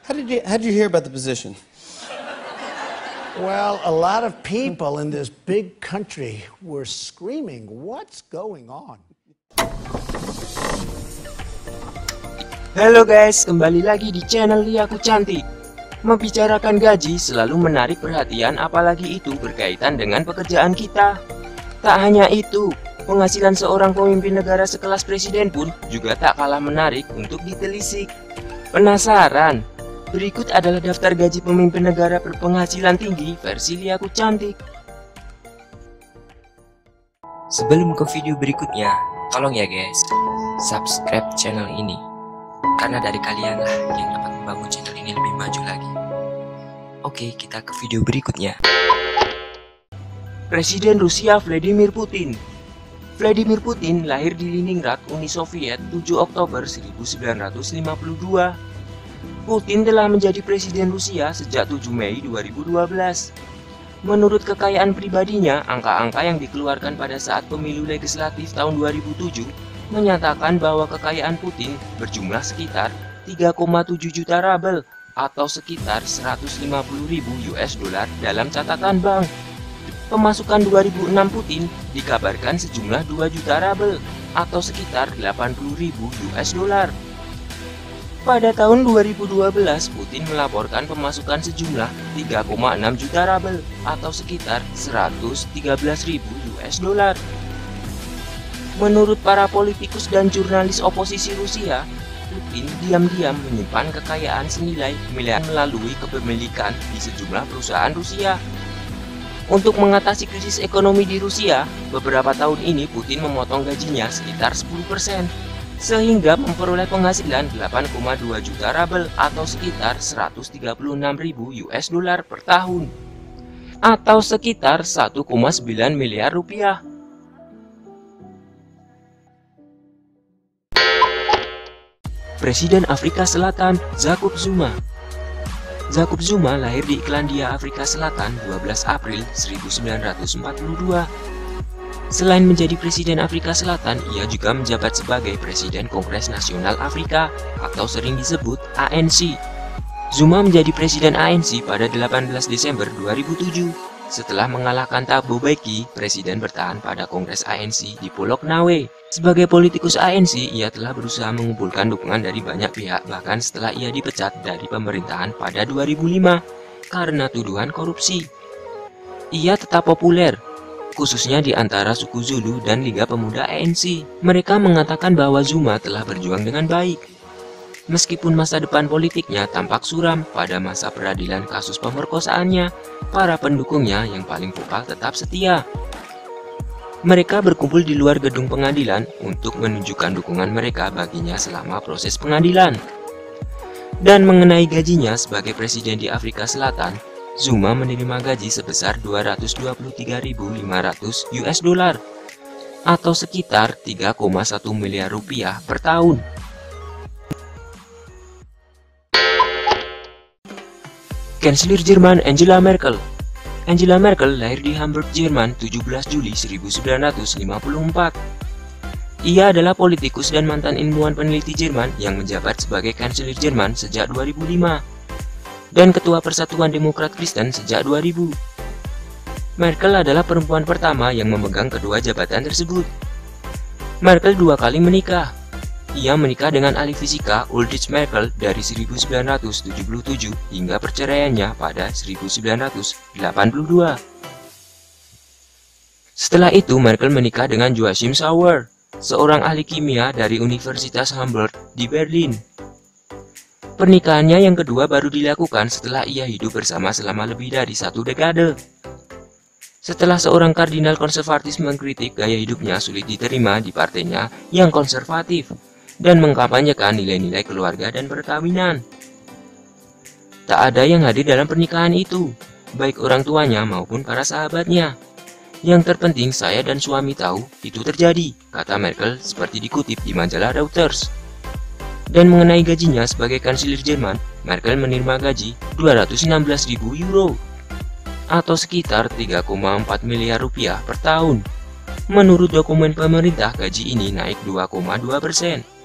How'd you hear about the position? Well, a lot of people in this big country were screaming, "What's going on?" Halo guys, kembali lagi di channel Liaku Cantik. Membicarakan gaji selalu menarik perhatian, apalagi itu berkaitan dengan pekerjaan kita. Tak hanya itu, penghasilan seorang pemimpin negara sekelas presiden pun juga tak kalah menarik untuk ditelisik. Penasaran? Berikut adalah daftar gaji pemimpin negara berpenghasilan tinggi versi Liaku Cantik. Sebelum ke video berikutnya, tolong ya guys, subscribe channel ini. Karena dari kalianlah yang dapat membangun channel ini lebih maju lagi. Oke, kita ke video berikutnya. Presiden Rusia Vladimir Putin. Vladimir Putin lahir di Leningrad, Uni Soviet, 7 Oktober 1952. Putin telah menjadi presiden Rusia sejak 7 Mei 2012. Menurut kekayaan pribadinya, angka-angka yang dikeluarkan pada saat pemilu legislatif tahun 2007 menyatakan bahwa kekayaan Putin berjumlah sekitar 3,7 juta rubel atau sekitar 150.000 US dollar dalam catatan bank. Pemasukan 2006 Putin dikabarkan sejumlah 2 juta rubel atau sekitar 80.000 US dollar. Pada tahun 2012, Putin melaporkan pemasukan sejumlah 3,6 juta rubel atau sekitar 113.000 US dollar. Menurut para politikus dan jurnalis oposisi Rusia, Putin diam-diam menyimpan kekayaan senilai miliar melalui kepemilikan di sejumlah perusahaan Rusia. Untuk mengatasi krisis ekonomi di Rusia, beberapa tahun ini Putin memotong gajinya sekitar 10%, sehingga memperoleh penghasilan 8,2 juta rubel atau sekitar 136.000 US dollar per tahun, atau sekitar 1,9 miliar rupiah. Presiden Afrika Selatan Jacob Zuma. Jacob Zuma lahir di Iklandia, Afrika Selatan 12 April 1942. Selain menjadi Presiden Afrika Selatan, ia juga menjabat sebagai Presiden Kongres Nasional Afrika atau sering disebut ANC. Zuma menjadi Presiden ANC pada 18 Desember 2007. Setelah mengalahkan Thabo Mbeki, Presiden bertahan pada Kongres ANC di Poloknawe. Sebagai politikus ANC, ia telah berusaha mengumpulkan dukungan dari banyak pihak, bahkan setelah ia dipecat dari pemerintahan pada 2005 karena tuduhan korupsi. Ia tetap populer, khususnya di antara suku Zulu dan Liga Pemuda ANC. Mereka mengatakan bahwa Zuma telah berjuang dengan baik. Meskipun masa depan politiknya tampak suram pada masa peradilan kasus pemerkosaannya, para pendukungnya yang paling vokal tetap setia. Mereka berkumpul di luar gedung pengadilan untuk menunjukkan dukungan mereka baginya selama proses pengadilan. Dan mengenai gajinya sebagai presiden di Afrika Selatan, Zuma menerima gaji sebesar 223.500 US dollar atau sekitar 3,1 miliar rupiah per tahun. Kanselir Jerman Angela Merkel. Angela Merkel lahir di Hamburg, Jerman 17 Juli 1954. Ia adalah politikus dan mantan ilmuwan peneliti Jerman yang menjabat sebagai Kanselir Jerman sejak 2005 dan Ketua Persatuan Demokrat Kristen sejak 2000. Merkel adalah perempuan pertama yang memegang kedua jabatan tersebut. Merkel 2 kali menikah. Ia menikah dengan ahli fisika Ulrich Merkel dari 1977 hingga perceraiannya pada 1982. Setelah itu Merkel menikah dengan Joachim Sauer, seorang ahli kimia dari Universitas Hamburg di Berlin. Pernikahannya yang kedua baru dilakukan setelah ia hidup bersama selama lebih dari 1 dekade. Setelah seorang kardinal konservatif mengkritik gaya hidupnya sulit diterima di partainya yang konservatif dan mengkampanyekan nilai-nilai keluarga dan perkawinan. Tak ada yang hadir dalam pernikahan itu, baik orang tuanya maupun para sahabatnya. Yang terpenting saya dan suami tahu itu terjadi, kata Merkel seperti dikutip di majalah Reuters. Dan mengenai gajinya sebagai kanselir Jerman, Merkel menerima gaji 216.000 euro atau sekitar 3,4 miliar rupiah per tahun. Menurut dokumen pemerintah, gaji ini naik 2,2%.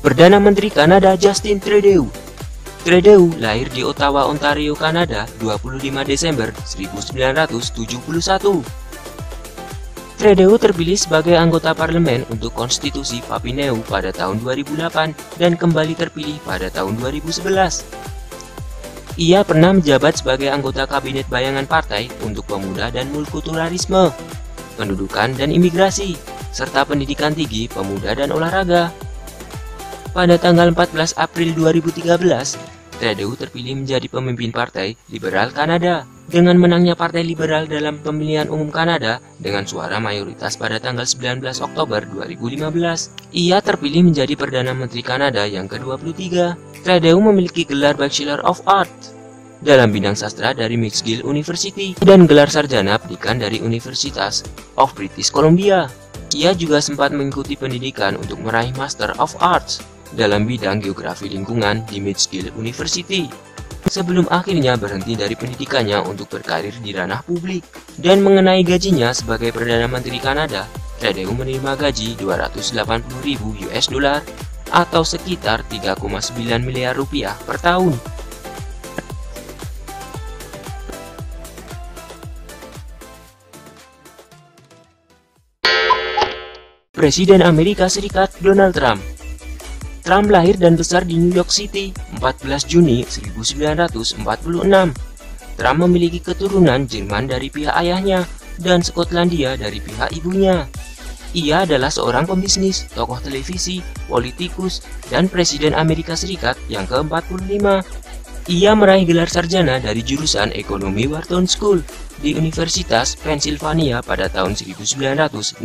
Perdana Menteri Kanada Justin Trudeau. Trudeau lahir di Ottawa, Ontario, Kanada, 25 Desember 1971. Trudeau terpilih sebagai anggota parlemen untuk konstitusi Papua pada tahun 2008 dan kembali terpilih pada tahun 2011. Ia pernah menjabat sebagai anggota kabinet bayangan partai untuk pemuda dan multikulturalisme, pendudukan dan imigrasi, serta pendidikan tinggi, pemuda dan olahraga. Pada tanggal 14 April 2013, Trudeau terpilih menjadi pemimpin Partai Liberal Kanada. Dengan menangnya Partai Liberal dalam pemilihan umum Kanada dengan suara mayoritas pada tanggal 19 Oktober 2015, ia terpilih menjadi Perdana Menteri Kanada yang ke-23. Trudeau memiliki gelar Bachelor of Arts dalam bidang sastra dari McGill University dan gelar sarjana pendidikan dari Universitas of British Columbia. Ia juga sempat mengikuti pendidikan untuk meraih Master of Arts dalam bidang geografi lingkungan di McGill University, sebelum akhirnya berhenti dari pendidikannya untuk berkarir di ranah publik. Dan mengenai gajinya sebagai Perdana Menteri Kanada, Trudeau menerima gaji 280.000 US dollar atau sekitar 3,9 miliar rupiah per tahun. Presiden Amerika Serikat Donald Trump. Trump lahir dan besar di New York City, 14 Juni 1946. Trump memiliki keturunan Jerman dari pihak ayahnya dan Skotlandia dari pihak ibunya. Ia adalah seorang pembisnis, tokoh televisi, politikus, dan Presiden Amerika Serikat yang ke-45. Ia meraih gelar sarjana dari jurusan Ekonomi Wharton School di Universitas Pennsylvania pada tahun 1968.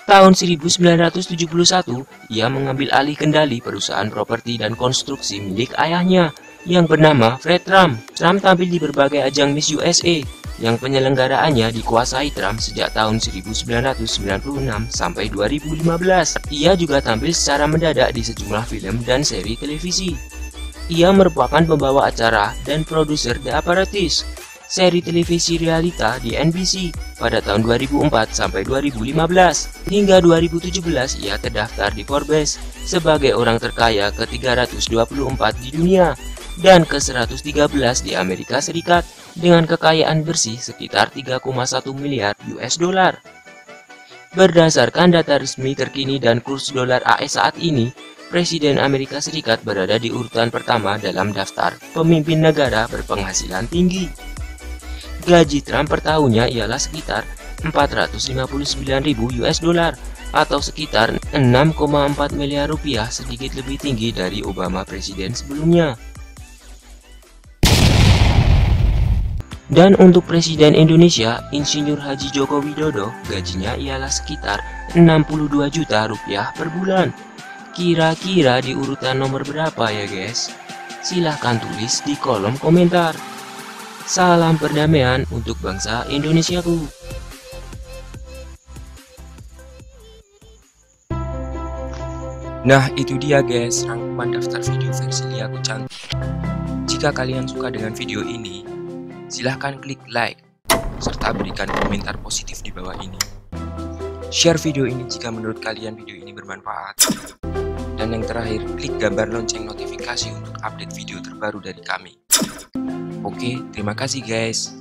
Tahun 1971, ia mengambil alih kendali perusahaan properti dan konstruksi milik ayahnya yang bernama Fred Trump. Trump tampil di berbagai ajang Miss USA yang penyelenggaraannya dikuasai Trump sejak tahun 1996 sampai 2015. Ia juga tampil secara mendadak di sejumlah film dan seri televisi. Ia merupakan pembawa acara dan produser The Apparatus, seri televisi realita di NBC pada tahun 2004 sampai 2015. Hingga 2017 ia terdaftar di Forbes sebagai orang terkaya ke-324 di dunia dan ke-113 di Amerika Serikat dengan kekayaan bersih sekitar 3,1 miliar US dollar. Berdasarkan data resmi terkini dan kurs dolar AS saat ini, Presiden Amerika Serikat berada di urutan pertama dalam daftar pemimpin negara berpenghasilan tinggi. Gaji Trump per tahunnya ialah sekitar 459.000 US dollar atau sekitar 6,4 miliar rupiah, sedikit lebih tinggi dari Obama presiden sebelumnya. Dan untuk Presiden Indonesia, Insinyur Haji Joko Widodo, gajinya ialah sekitar 62 juta rupiah per bulan. Kira-kira di urutan nomor berapa ya guys? Silahkan tulis di kolom komentar. Salam perdamaian untuk bangsa Indonesiaku. Nah, itu dia guys, rangkuman daftar video versi Liaku Cantik. Jika kalian suka dengan video ini, silahkan klik like, serta berikan komentar positif di bawah ini. Share video ini jika menurut kalian video ini bermanfaat. Dan yang terakhir, klik gambar lonceng notifikasi untuk update video terbaru dari kami. Oke, terima kasih guys.